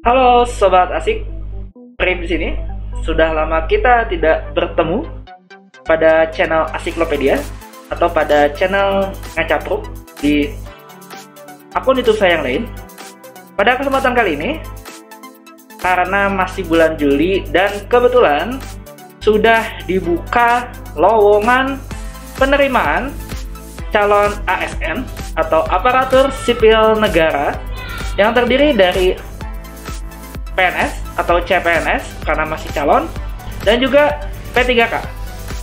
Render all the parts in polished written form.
Halo sobat asik, Prim di sini. Sudah lama kita tidak bertemu pada channel Asiklopedia atau pada channel Ngacapruk di akun YouTube saya yang lain. Pada kesempatan kali ini, karena masih bulan Juli dan kebetulan sudah dibuka lowongan penerimaan calon ASN atau aparatur sipil negara yang terdiri dari PNS atau CPNS karena masih calon, dan juga P3K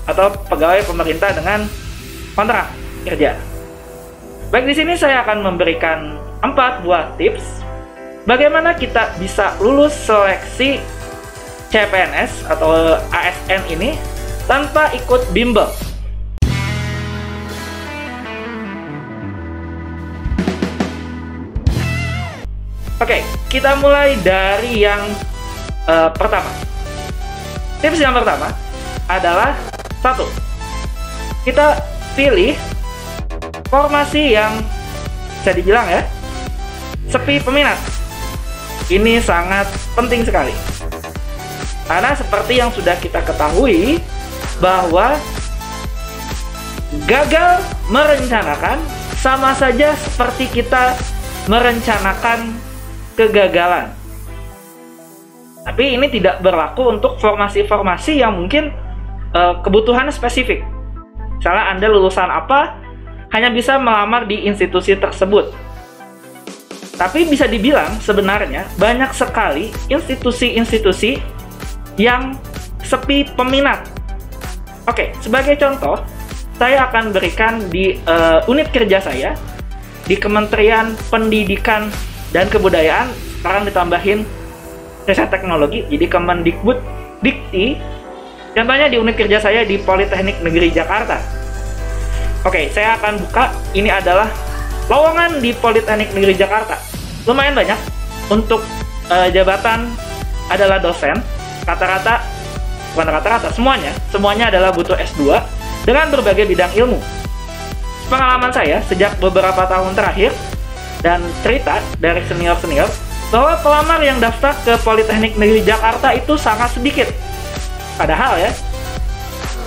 atau pegawai pemerintah dengan kontrak kerja. Baik, di sini saya akan memberikan 4 buah tips bagaimana kita bisa lulus seleksi CPNS atau ASN ini tanpa ikut bimbel. Oke, kita mulai dari yang pertama. Tips yang pertama adalah satu, kita pilih formasi yang bisa dibilang ya sepi peminat. Ini sangat penting sekali karena seperti yang sudah kita ketahui bahwa gagal merencanakan sama saja seperti kita merencanakan kegagalan. Tapi ini tidak berlaku untuk formasi-formasi yang mungkin kebutuhan spesifik. Misalnya Anda lulusan apa, hanya bisa melamar di institusi tersebut. Tapi bisa dibilang sebenarnya banyak sekali institusi-institusi yang sepi peminat. Oke, sebagai contoh, saya akan berikan di unit kerja saya di Kementerian Pendidikan dan Kebudayaan, sekarang ditambahin riset teknologi, jadi Kemendikbud Dikti. Contohnya di unit kerja saya di Politeknik Negeri Jakarta. Oke, saya akan buka, ini adalah lowongan di Politeknik Negeri Jakarta. Lumayan banyak untuk jabatan adalah dosen. Bukan rata-rata, semuanya adalah butuh S2 dengan berbagai bidang ilmu. Pengalaman saya sejak beberapa tahun terakhir dan cerita dari senior-senior bahwa pelamar yang daftar ke Politeknik Negeri Jakarta itu sangat sedikit. Padahal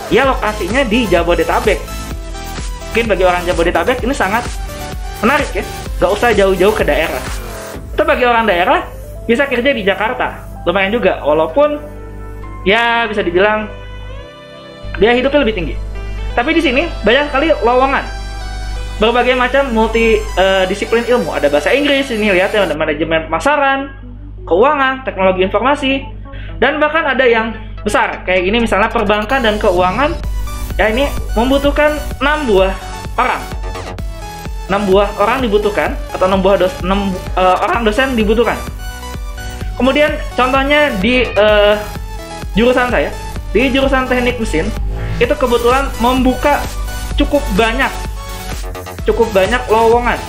ya lokasinya di Jabodetabek. Mungkin bagi orang Jabodetabek ini sangat menarik ya, gak usah jauh-jauh ke daerah. Atau bagi orang daerah bisa kerja di Jakarta, lumayan juga, walaupun ya bisa dibilang biaya hidupnya lebih tinggi. Tapi di sini banyak sekali lowongan berbagai macam multidisiplin ilmu. Ada bahasa Inggris, ini lihat ya, ada manajemen pemasaran, keuangan, teknologi informasi, dan bahkan ada yang besar kayak gini, misalnya perbankan dan keuangan. Ya, ini membutuhkan 6 buah orang. 6 buah orang dibutuhkan, atau 6 orang dosen dibutuhkan. Kemudian contohnya di jurusan saya, di jurusan teknik mesin, itu kebetulan membuka cukup banyak lowongan.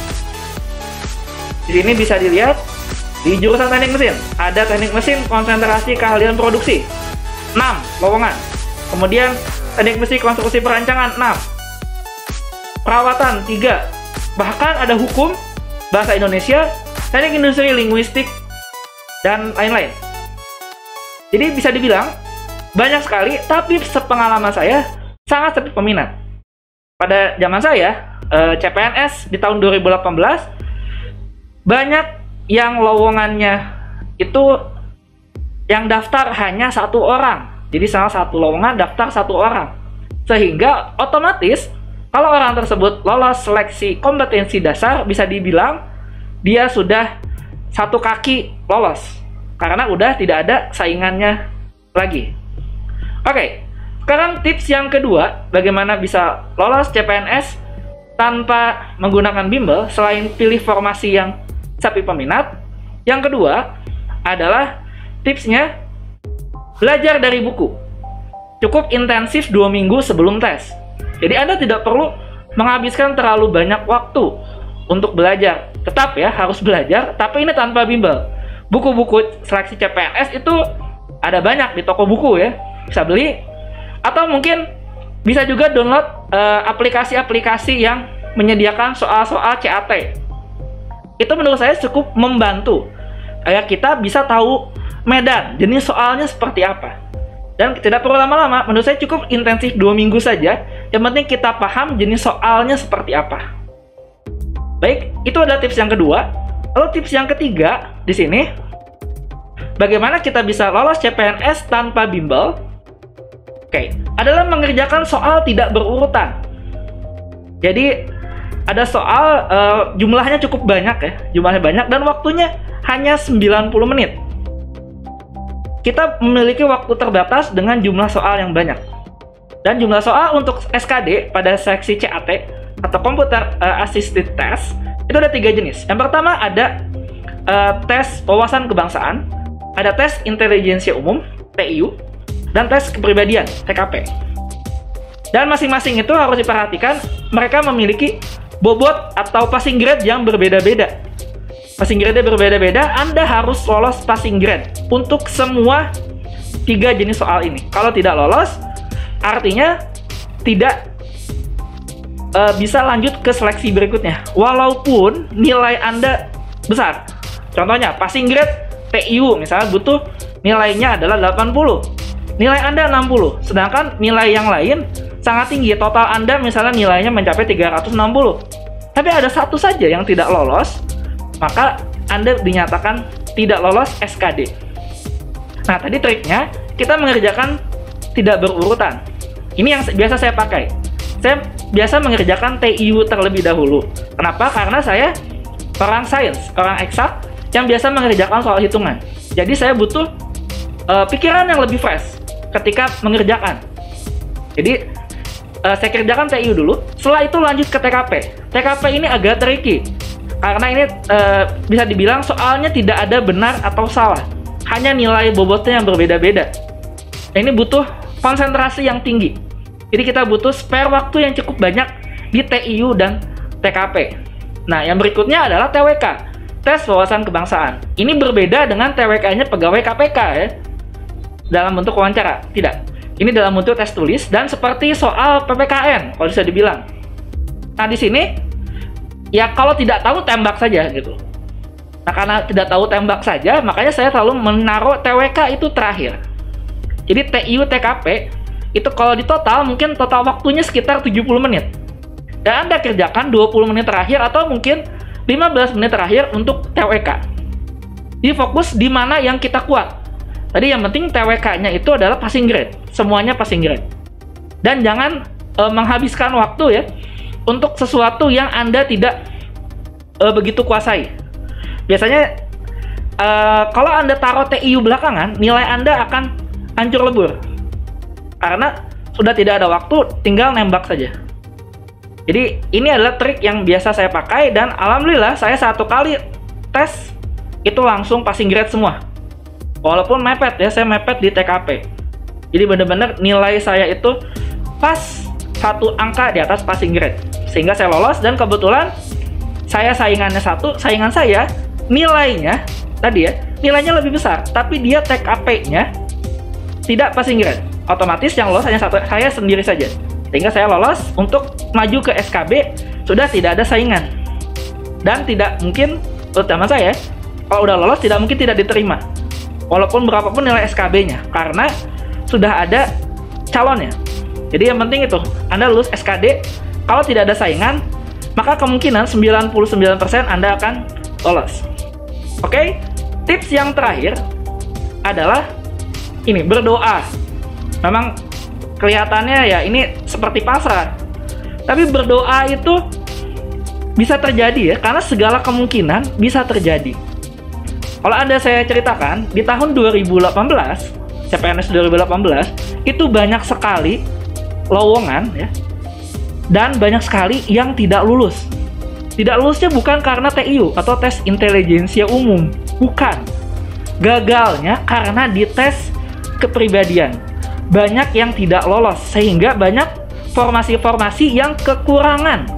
Di sini bisa dilihat di jurusan teknik mesin ada teknik mesin konsentrasi keahlian produksi 6 lowongan. Kemudian teknik mesin konstruksi perancangan 6, perawatan 3, bahkan ada hukum, bahasa Indonesia, teknik industri, linguistik, dan lain-lain. Jadi bisa dibilang banyak sekali, tapi sepengalaman saya sangat sepi peminat. Pada zaman saya CPNS di tahun 2018 banyak yang lowongannya itu yang daftar hanya 1 orang. Jadi salah satu lowongan daftar 1 orang, sehingga otomatis kalau orang tersebut lolos seleksi kompetensi dasar, bisa dibilang dia sudah 1 kaki lolos karena udah tidak ada saingannya lagi. Oke, sekarang tips yang kedua bagaimana bisa lolos CPNS tanpa menggunakan bimbel selain pilih formasi yang sepi peminat. Yang kedua adalah tipsnya belajar dari buku. Cukup intensif 2 minggu sebelum tes. Jadi Anda tidak perlu menghabiskan terlalu banyak waktu untuk belajar. Tetap ya harus belajar, tapi ini tanpa bimbel. Buku-buku seleksi CPNS itu ada banyak di toko buku ya, bisa beli. Atau mungkin bisa juga download aplikasi-aplikasi yang menyediakan soal-soal CAT. Itu menurut saya cukup membantu kita bisa tahu medan, jenis soalnya seperti apa. Dan tidak perlu lama-lama, menurut saya cukup intensif 2 minggu saja. Yang penting kita paham jenis soalnya seperti apa. Baik, itu adalah tips yang kedua. Lalu tips yang ketiga di sini, bagaimana kita bisa lolos CPNS tanpa bimbel? Oke, adalah mengerjakan soal tidak berurutan. Jadi ada soal jumlahnya cukup banyak ya, jumlahnya banyak dan waktunya hanya 90 menit. Kita memiliki waktu terbatas dengan jumlah soal yang banyak. Dan jumlah soal untuk SKD pada seksi CAT atau Computer Assisted Test itu ada 3 jenis. Yang pertama ada tes wawasan kebangsaan, ada tes intelijensia umum (TIU), dan tes kepribadian (TKP). Dan masing-masing itu harus diperhatikan, mereka memiliki bobot atau passing grade yang berbeda-beda. Passing grade berbeda-beda, Anda harus lolos passing grade untuk semua 3 jenis soal ini. Kalau tidak lolos, artinya tidak bisa lanjut ke seleksi berikutnya. Walaupun nilai Anda besar. Contohnya, passing grade TIU misalnya butuh nilainya adalah 80. Nilai Anda 60, sedangkan nilai yang lain sangat tinggi. Total Anda misalnya nilainya mencapai 360. Tapi ada satu saja yang tidak lolos, maka Anda dinyatakan tidak lolos SKD. Nah, tadi triknya, kita mengerjakan tidak berurutan. Ini yang biasa saya pakai. Saya biasa mengerjakan TIU terlebih dahulu. Kenapa? Karena saya orang sains, orang eksak, yang biasa mengerjakan soal hitungan. Jadi saya butuh pikiran yang lebih fresh ketika mengerjakan. Jadi saya kerjakan TIU dulu, setelah itu lanjut ke TKP. TKP ini agak tricky, karena ini bisa dibilang soalnya tidak ada benar atau salah, hanya nilai bobotnya yang berbeda-beda. Ini butuh konsentrasi yang tinggi. Jadi kita butuh spare waktu yang cukup banyak di TIU dan TKP. Nah, yang berikutnya adalah TWK, tes wawasan kebangsaan. Ini berbeda dengan TWK-nya pegawai KPK ya, dalam bentuk wawancara. Tidak. Ini dalam bentuk tes tulis dan seperti soal PPKN, kalau bisa dibilang. Nah, di sini ya kalau tidak tahu tembak saja gitu. Nah, karena tidak tahu tembak saja, makanya saya selalu menaruh TWK itu terakhir. Jadi TIU TKP itu kalau di total mungkin total waktunya sekitar 70 menit. Dan Anda kerjakan 20 menit terakhir atau mungkin 15 menit terakhir untuk TWK. Jadi fokus di mana yang kita kuat. Tadi yang penting TWK-nya itu adalah passing grade. Semuanya passing grade. Dan jangan menghabiskan waktu ya untuk sesuatu yang Anda tidak begitu kuasai. Biasanya kalau Anda taruh TIU belakangan, nilai Anda akan hancur lebur. Karena sudah tidak ada waktu, tinggal nembak saja. Jadi ini adalah trik yang biasa saya pakai dan alhamdulillah saya 1 kali tes itu langsung passing grade semua. Walaupun mepet ya, saya mepet di TKP. Jadi benar-benar nilai saya itu pas 1 angka di atas passing grade. Sehingga saya lolos dan kebetulan saya saingannya saingan saya nilainya tadi ya, nilainya lebih besar, tapi dia TKP-nya tidak passing grade. Otomatis yang lolos hanya saya sendiri saja. Sehingga saya lolos untuk maju ke SKB, sudah tidak ada saingan. Dan tidak mungkin, terutama saya, kalau udah lolos tidak mungkin tidak diterima. Walaupun berapapun nilai SKB-nya, karena sudah ada calonnya. Jadi yang penting itu, Anda lulus SKD, kalau tidak ada saingan, maka kemungkinan 99% Anda akan lolos. Oke, tips yang terakhir adalah ini, berdoa. Memang kelihatannya ya ini seperti pasrah, tapi berdoa itu bisa terjadi ya, karena segala kemungkinan bisa terjadi. Kalau Anda saya ceritakan, di tahun 2018, CPNS 2018, itu banyak sekali lowongan ya, dan banyak sekali yang tidak lulus. Tidak lulusnya bukan karena TIU atau tes intelijensia umum, bukan. Gagalnya karena di tes kepribadian. Banyak yang tidak lolos, sehingga banyak formasi-formasi yang kekurangan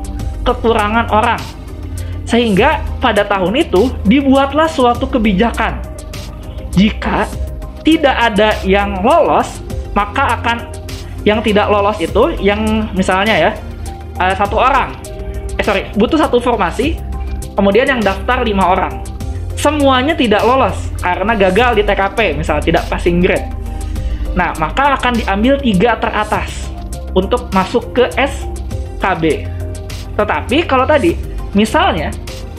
orang. Sehingga pada tahun itu dibuatlah suatu kebijakan. Jika tidak ada yang lolos, maka akan yang tidak lolos itu, yang misalnya ya, butuh 1 formasi, kemudian yang daftar 5 orang. semuanya tidak lolos karena gagal di TKP, misalnya tidak passing grade. Nah, maka akan diambil 3 teratas untuk masuk ke SKB. Tetapi kalau tadi, misalnya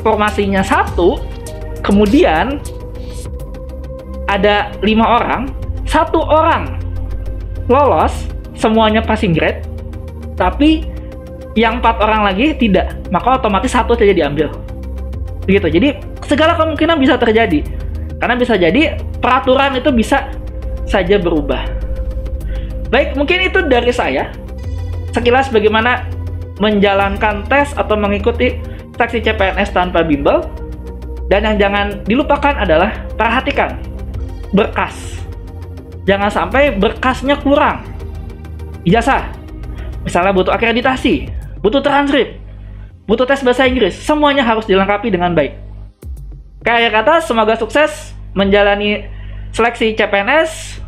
formasinya 1, kemudian ada 5 orang, 1 orang lolos, semuanya passing grade, tapi yang 4 orang lagi tidak, maka otomatis 1 saja diambil. Begitu. Jadi segala kemungkinan bisa terjadi. Karena bisa jadi peraturan itu bisa saja berubah. Baik, mungkin itu dari saya. Sekilas bagaimana menjalankan tes atau mengikuti seleksi CPNS tanpa bimbel. Dan yang jangan dilupakan adalah perhatikan berkas. Jangan sampai berkasnya kurang. Ijazah, misalnya butuh akreditasi, butuh transkrip, butuh tes bahasa Inggris, semuanya harus dilengkapi dengan baik. Kayak kata, semoga sukses menjalani seleksi CPNS.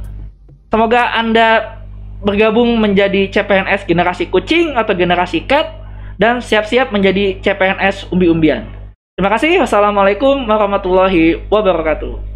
Semoga Anda bergabung menjadi CPNS generasi kucing atau generasi cat, dan siap-siap menjadi CPNS umbi-umbian. Terima kasih. Wassalamualaikum warahmatullahi wabarakatuh.